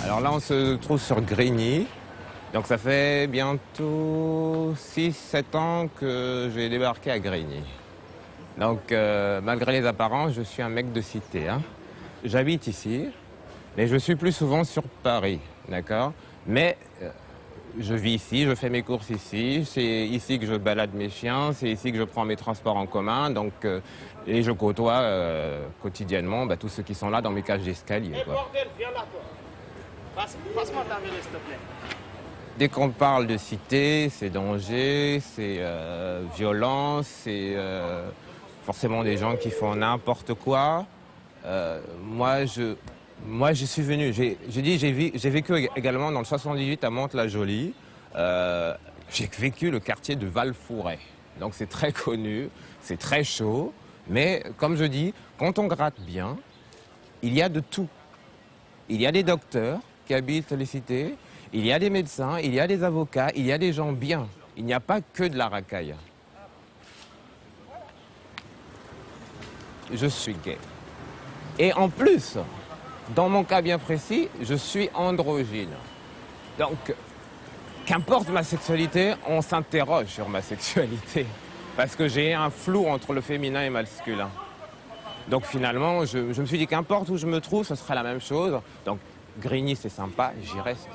Alors là, on se trouve sur Grigny. Donc ça fait bientôt 6-7 ans que j'ai débarqué à Grigny. Donc malgré les apparences, je suis un mec de cité. Hein. J'habite ici, mais je suis plus souvent sur Paris, d'accord? Mais je vis ici, je fais mes courses ici, c'est ici que je balade mes chiens, c'est ici que je prends mes transports en commun, donc, et je côtoie quotidiennement tous ceux qui sont là dans mes cages d'escalier. Hey, bordel, viens là, toi. Passe-moi ta vélo, s'il te plaît. Dès qu'on parle de cité, c'est danger, c'est violence, c'est forcément des gens qui font n'importe quoi. Moi, je suis venu, j'ai vécu également dans le 78 à Mantes-la-Jolie. J'ai vécu le quartier de Val-Fouret. Donc c'est très connu, c'est très chaud. Mais comme je dis, quand on gratte bien, il y a de tout. Il y a des docteurs qui habitent les cités, il y a des médecins, il y a des avocats, il y a des gens bien. Il n'y a pas que de la racaille. Je suis gay. Et en plus, dans mon cas bien précis, je suis androgyne. Donc, qu'importe ma sexualité, on s'interroge sur ma sexualité. Parce que j'ai un flou entre le féminin et le masculin. Donc finalement, je me suis dit qu'importe où je me trouve, ce sera la même chose. Donc, Grigny, c'est sympa, j'y reste.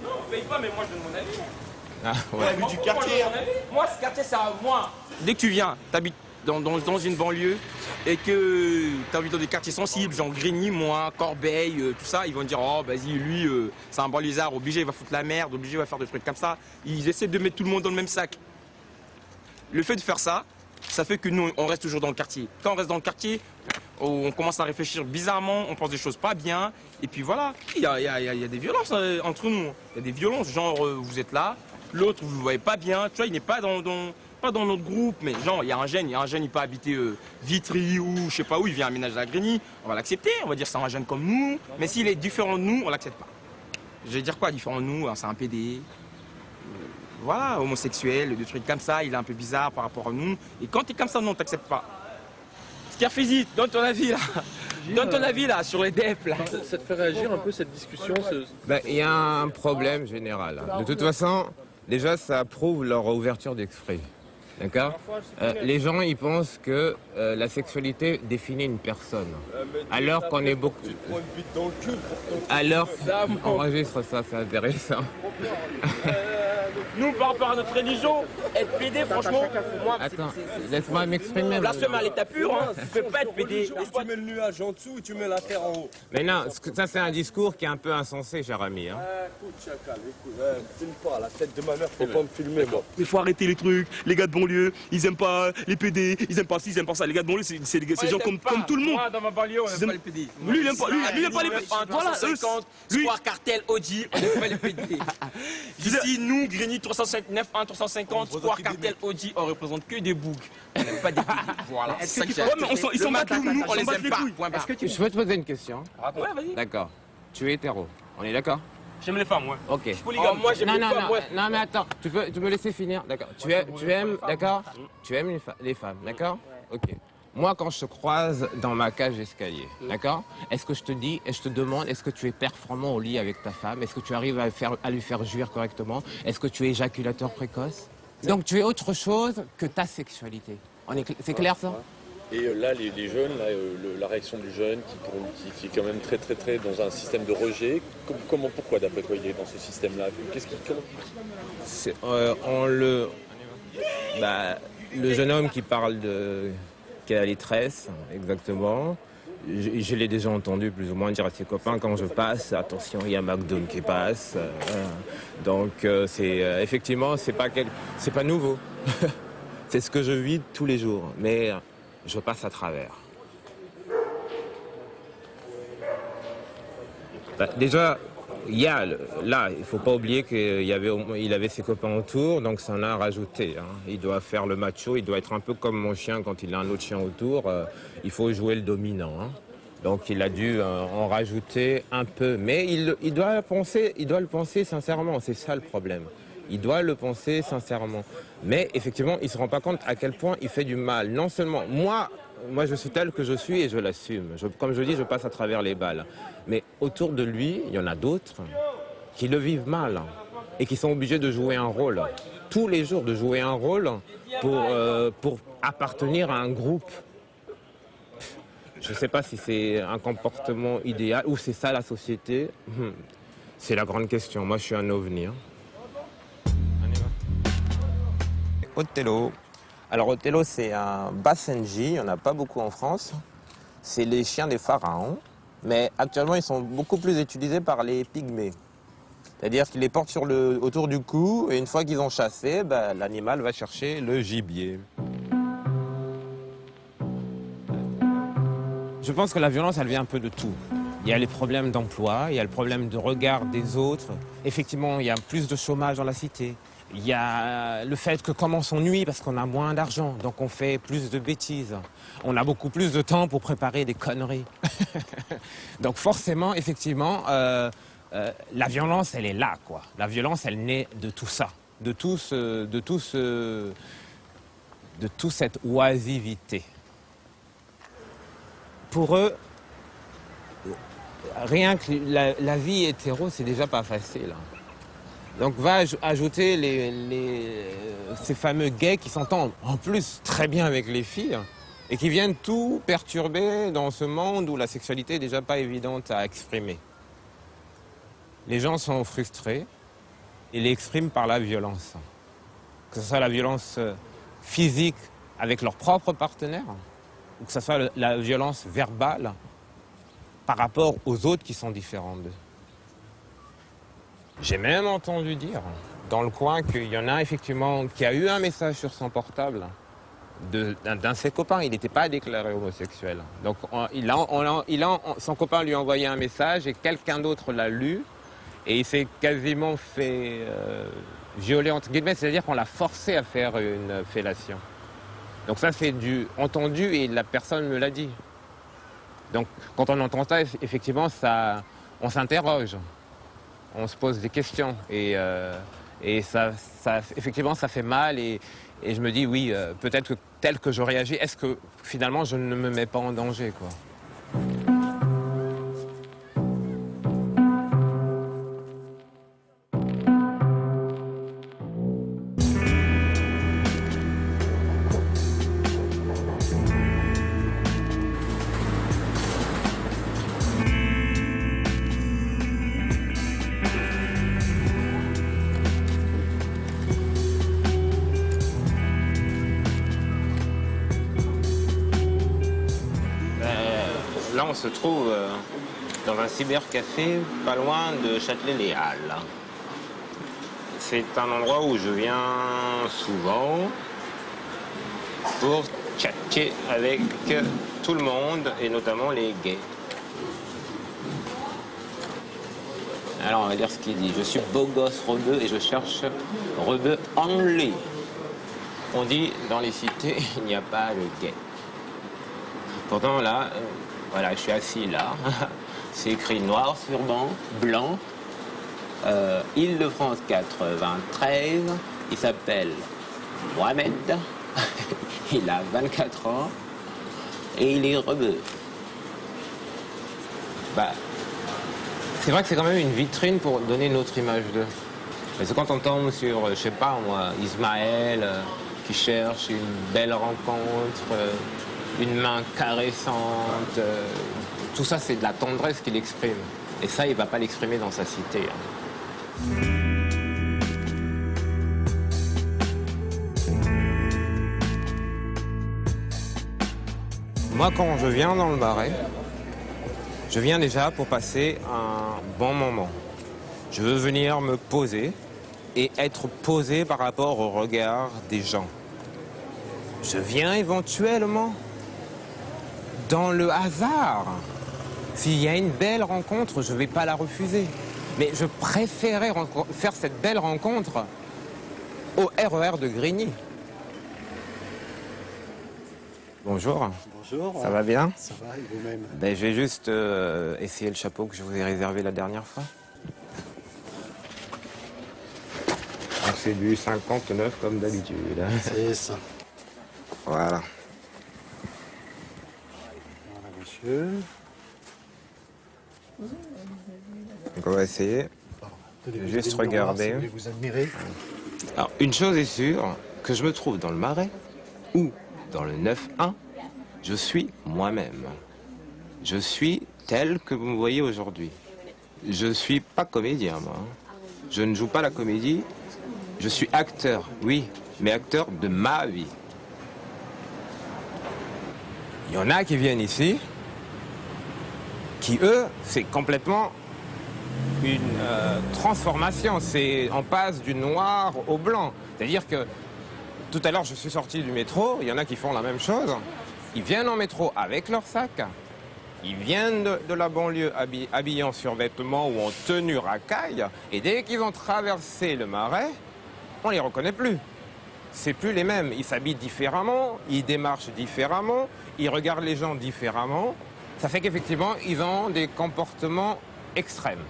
Non, on paye pas, mais moi je donne mon avis. Ah, ouais. Vu du quartier. Moi, ce quartier, c'est à moi. Dès que tu viens, t'habites dans une banlieue et que tu habites dans des quartiers sensibles, genre Grigny, moi, Corbeil, tout ça, ils vont dire oh vas-y lui c'est un banlieusard, obligé il va foutre la merde, obligé il va faire des trucs comme ça. Ils essaient de mettre tout le monde dans le même sac. Le fait de faire ça, ça fait que nous on reste toujours dans le quartier. Quand on reste dans le quartier, on commence à réfléchir bizarrement, on pense des choses pas bien, et puis voilà, il y a des violences entre nous. Il y a des violences, genre vous êtes là, l'autre vous le voyez pas bien, tu vois, il n'est pas pas dans notre groupe, mais genre il y a un jeune, il peut habiter Vitry ou je sais pas où, il vient aménager à Grigny, on va l'accepter, on va dire c'est un jeune comme nous, mais s'il est différent de nous, on l'accepte pas. Je vais dire quoi, différent de nous, c'est un PD, voilà, homosexuel, des trucs comme ça, il est un peu bizarre par rapport à nous, et quand t'es comme ça, non, on t'accepte pas. Scarfeezy, donne ton avis là. Donne ton avis là sur les DEP là. Ça te fait réagir un peu cette discussion Il y a un problème général. De toute façon, déjà ça prouve leur ouverture d'esprit. D'accord? Les gens ils pensent que la sexualité définit une personne. Alors qu'on est beaucoup. Alors, enregistre ça, c'est intéressant. Nous, par rapport à notre religion, être PD, franchement, pour moi, attends, laisse-moi m'exprimer. blasphème à l'état pur, hein. Tu peux pas être PD. Est-ce que tu mets le nuage en dessous ou tu mets la terre en haut? Mais non, ça c'est un discours qui est un peu insensé, cher ami. Hein. Écoute, chacal, écoute, filme pas, la tête de ma mère, faut pas me filmer, moi. Il faut arrêter les trucs, les gars de banlieue, ils aiment pas les PD, ils aiment pas ci, ils aiment pas ça. Les gars de banlieue, c'est des gens comme tout le monde. Moi, dans ma banlieue, on aime pas les PD. Lui, il aime pas, lui, il aime pas les PD. Voilà, 350, Square Cartel, Audi, on aime pas les PD. Ici, nous, Grigny 359, 1, 350, Square Cartel, Audi, on représente que des boucs. On n'aime pas des PD. Voilà. Ouais, mais ils s'en battent les couilles, nous, On on s'en les bat aime les pas. couilles. Point barre. Je peux te poser une question? Ouais, vas-y. D'accord. Tu es hétéro. On est d'accord? J'aime les femmes, ouais. Ok. Je suis polygame. Moi, j'aime Non, les non, femmes, non, ouais. non, mais attends, tu peux me laisser finir, d'accord. Tu aimes, d'accord. Tu aimes les femmes, d'accord. Ok. Moi, quand je te croise dans ma cage d'escalier, d'accord, est-ce que je te dis, et je te demande, est-ce que tu es performant au lit avec ta femme? Est-ce que tu arrives à lui faire jouir correctement? Est-ce que tu es éjaculateur précoce? Donc tu es autre chose que ta sexualité. C'est clair ça? Et là, les jeunes, là, la réaction du jeune qui est quand même très dans un système de rejet, pourquoi d'après toi il est dans ce système-là? Le jeune homme qui parle qui a les tresses, exactement. Je l'ai déjà entendu plus ou moins dire à ses copains quand je passe, attention, il y a McDonald's qui passe. Donc effectivement, c'est pas nouveau. C'est ce que je vis tous les jours, mais je passe à travers. Déjà, il ne faut pas oublier qu'il avait ses copains autour, donc ça en a rajouté. Hein. Il doit faire le macho, il doit être un peu comme mon chien quand il a un autre chien autour. Il faut jouer le dominant. Hein. Donc il a dû en rajouter un peu. Mais il doit le penser sincèrement, c'est ça le problème. Il doit le penser sincèrement. Mais effectivement, il ne se rend pas compte à quel point il fait du mal. Non seulement, moi je suis tel que je suis et je l'assume. Comme je dis, je passe à travers les balles. Mais autour de lui, il y en a d'autres qui le vivent mal et qui sont obligés de jouer un rôle. Tous les jours, de jouer un rôle pour appartenir à un groupe. Je ne sais pas si c'est un comportement idéal ou c'est ça la société. C'est la grande question. Moi, je suis un ovni. Hein. Othello. Alors Othello, c'est un Basenji, il n'y en a pas beaucoup en France. C'est les chiens des pharaons, mais actuellement, ils sont beaucoup plus utilisés par les pygmées. C'est-à-dire qu'ils les portent autour du cou, et une fois qu'ils ont chassé, l'animal va chercher le gibier. Je pense que la violence, elle vient un peu de tout. Il y a les problèmes d'emploi, il y a le problème de regard des autres. Effectivement, il y a plus de chômage dans la cité. Il y a le fait que comme on s'ennuie parce qu'on a moins d'argent, donc on fait plus de bêtises. On a beaucoup plus de temps pour préparer des conneries. Donc forcément, effectivement, la violence, elle est là, quoi. La violence, elle naît de tout ça, de toute cette oisivité. Pour eux, rien que la vie hétéro, c'est déjà pas facile. Donc va ajouter ces fameux gays qui s'entendent en plus très bien avec les filles et qui viennent tout perturber dans ce monde où la sexualité est déjà pas évidente à exprimer. Les gens sont frustrés et l'expriment par la violence. Que ce soit la violence physique avec leur propre partenaire ou que ce soit la violence verbale par rapport aux autres qui sont différents d'eux. J'ai même entendu dire dans le coin qu'il y en a effectivement qui a eu un message sur son portable d'un de ses copains. Il n'était pas déclaré homosexuel. Donc son copain lui a envoyé un message et quelqu'un d'autre l'a lu et il s'est quasiment fait violer entre guillemets, c'est-à-dire qu'on l'a forcé à faire une fellation. Donc ça c'est entendu et la personne me l'a dit. Donc quand on entend ça, effectivement, on s'interroge. On se pose des questions et effectivement ça fait mal et je me dis oui, peut-être que tel que je réagis, est-ce que finalement je ne me mets pas en danger, quoi. Là, on se trouve dans un cybercafé pas loin de Châtelet-Les-Halles. C'est un endroit où je viens souvent pour tchatcher avec tout le monde et notamment les gays. Alors, on va dire ce qu'il dit. Je suis beau gosse rebeu et je cherche rebeu only. On dit dans les cités, il n'y a pas de gay. Pourtant, là... Voilà, je suis assis là. C'est écrit noir sur blanc. Île-de-France 93. Il s'appelle Mohamed. Il a 24 ans. Et il est rebeu. C'est vrai que c'est quand même une vitrine pour donner notre image d'eux. Parce que quand on tombe sur, je sais pas moi, Ismaël qui cherche une belle rencontre... une main caressante, tout ça c'est de la tendresse qu'il exprime. Et ça, il ne va pas l'exprimer dans sa cité. Moi, quand je viens dans le Marais, je viens déjà pour passer un bon moment. Je veux venir me poser et être posé par rapport au regard des gens. Je viens éventuellement dans le hasard. S'il y a une belle rencontre, je ne vais pas la refuser. Mais je préférais faire cette belle rencontre au RER de Grigny. Bonjour. Bonjour. Ça va bien? Ça va, et vous-même? Ben, je vais juste essayer le chapeau que je vous ai réservé la dernière fois. C'est du 59 comme d'habitude. C'est ça. Voilà. Voilà, monsieur. Donc on va essayer. Juste regarder. Vous admirez. Alors, une chose est sûre, que je me trouve dans le Marais ou dans le 9-1, je suis moi-même. Je suis tel que vous me voyez aujourd'hui. Je ne suis pas comédien, moi. Je ne joue pas la comédie. Je suis acteur, oui, mais acteur de ma vie. Il y en a qui viennent ici, qui, eux, c'est complètement une transformation. On passe du noir au blanc. C'est-à-dire que tout à l'heure, je suis sorti du métro, il y en a qui font la même chose. Ils viennent en métro avec leur sac. Ils viennent de la banlieue habillés en survêtement ou en tenue racaille. Et dès qu'ils ont traversé le Marais, on ne les reconnaît plus. C'est plus les mêmes. Ils s'habillent différemment, ils démarchent différemment, ils regardent les gens différemment. Ça fait qu'effectivement, ils ont des comportements extrêmes.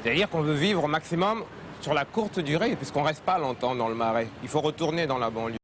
C'est-à-dire qu'on veut vivre au maximum sur la courte durée, puisqu'on ne reste pas longtemps dans le Marais. Il faut retourner dans la banlieue.